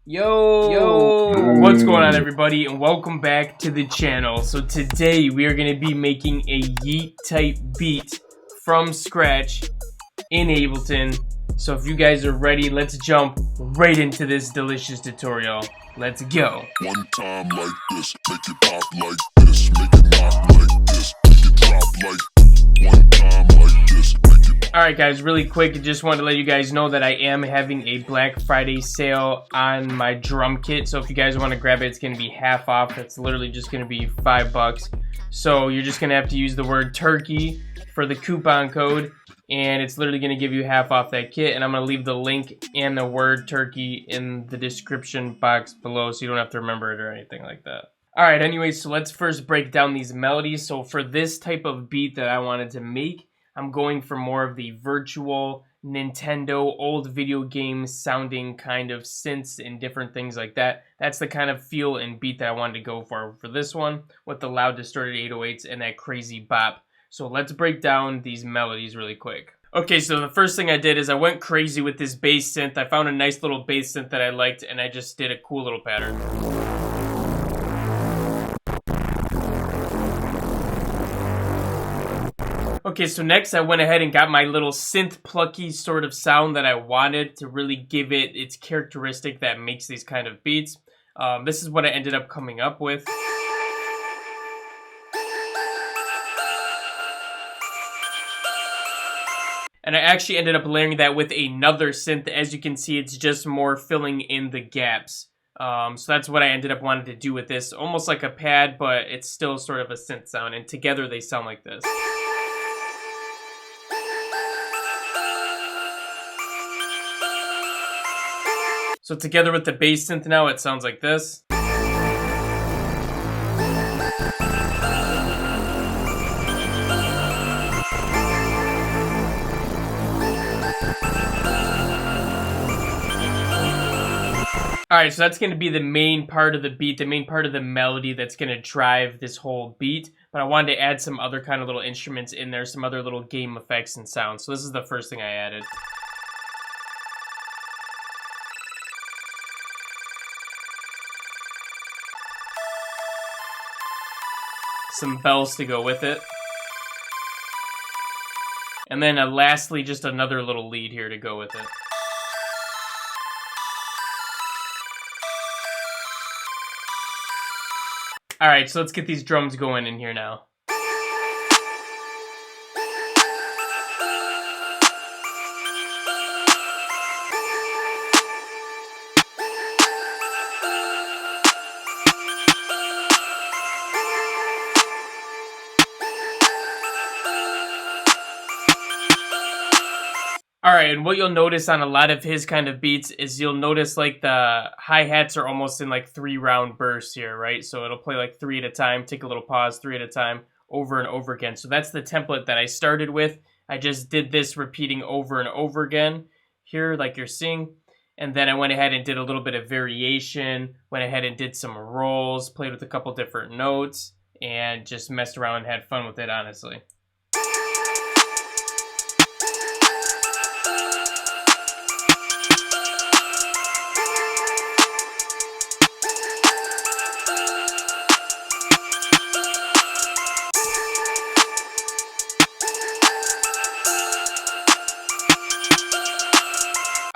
Yo, what's going on, everybody, and welcome back to the channel. So today we are going to be making a Yeat type beat from scratch in Ableton. So if you guys are ready, let's jump right into this delicious tutorial. Let's go. One time like this, make it pop like this, make it knock like this, make it drop like one time like this, make it. Alright guys, really quick, I just wanted to let you guys know that I am having a Black Friday sale on my drum kit. So if you guys want to grab it, it's going to be half off. It's literally just going to be $5. So you're just going to have to use the word turkey for the coupon code, and it's literally going to give you half off that kit. And I'm going to leave the link and the word turkey in the description box below so you don't have to remember it or anything like that. Alright, anyways, so let's first break down these melodies. So for this type of beat that I wanted to make, I'm going for more of the virtual Nintendo old video game sounding kind of synths and different things like that. That's the kind of feel and beat that I wanted to go for this one, with the loud distorted 808s and that crazy bop. So let's break down these melodies really quick. Okay, so the first thing I did is I went crazy with this bass synth. I found a nice little bass synth that I liked, and I just did a cool little pattern. Okay, so next I went ahead and got my little synth plucky sort of sound that I wanted to really give it its characteristic that makes these kind of beats. This is what I ended up coming up with. And I actually ended up layering that with another synth. As you can see, it's just more filling in the gaps. So that's what I ended up wanting to do with this. Almost like a pad, but it's still sort of a synth sound. And together they sound like this. So together with the bass synth now, it sounds like this. Alright, so that's going to be the main part of the beat, the main part of the melody that's going to drive this whole beat. But I wanted to add some other kind of little instruments in there, some other little game effects and sounds. So this is the first thing I added. Some bells to go with it. And then lastly, just another little lead here to go with it. Alright, so let's get these drums going in here now. Alright, and what you'll notice on a lot of his kind of beats is you'll notice like the hi-hats are almost in like 3-round bursts here, right? So it'll play like 3 at a time, take a little pause, 3 at a time, over and over again. So that's the template that I started with. I just did this repeating over and over again here, like you're seeing. And then I went ahead and did a little bit of variation, went ahead and did some rolls, played with a couple different notes, and just messed around and had fun with it, honestly.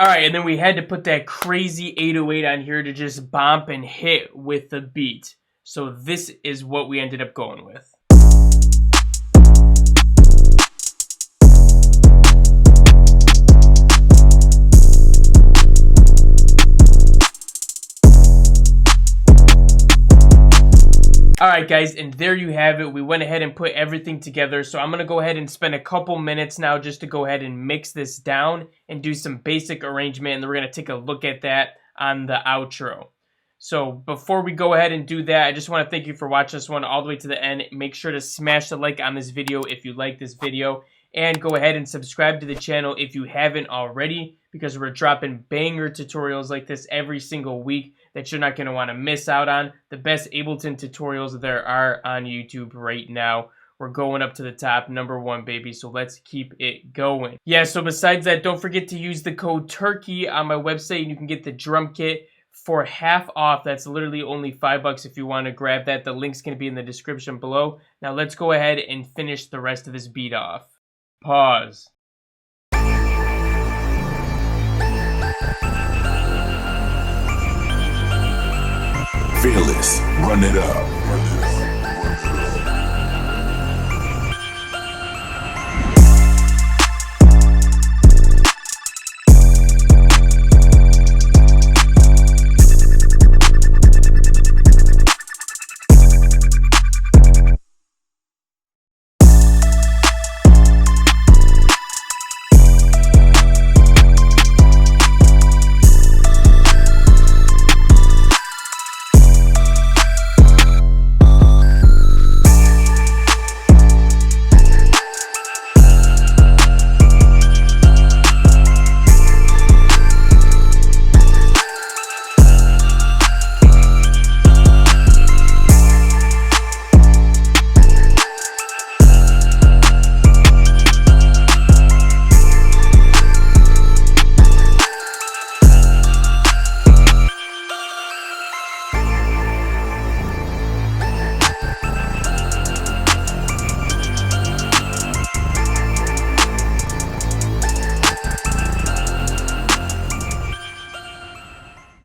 Alright, and then we had to put that crazy 808 on here to just bump and hit with the beat. So this is what we ended up going with. Alright guys, and there you have it. We went ahead and put everything together. So I'm going to go ahead and spend a couple minutes now just to go ahead and mix this down and do some basic arrangement. And then we're going to take a look at that on the outro. So before we go ahead and do that, I just want to thank you for watching this one all the way to the end. Make sure to smash the like on this video if you like this video. And go ahead and subscribe to the channel if you haven't already, because we're dropping banger tutorials like this every single week that you're not going to want to miss out on. The best Ableton tutorials there are on YouTube right now. We're going up to the top, #1, baby, so let's keep it going. Yeah, so besides that, don't forget to use the code TURKEY on my website, and you can get the drum kit for half off. That's literally only $5 if you want to grab that. The link's going to be in the description below. Now let's go ahead and finish the rest of this beat off. Pause. Fearless, run it up.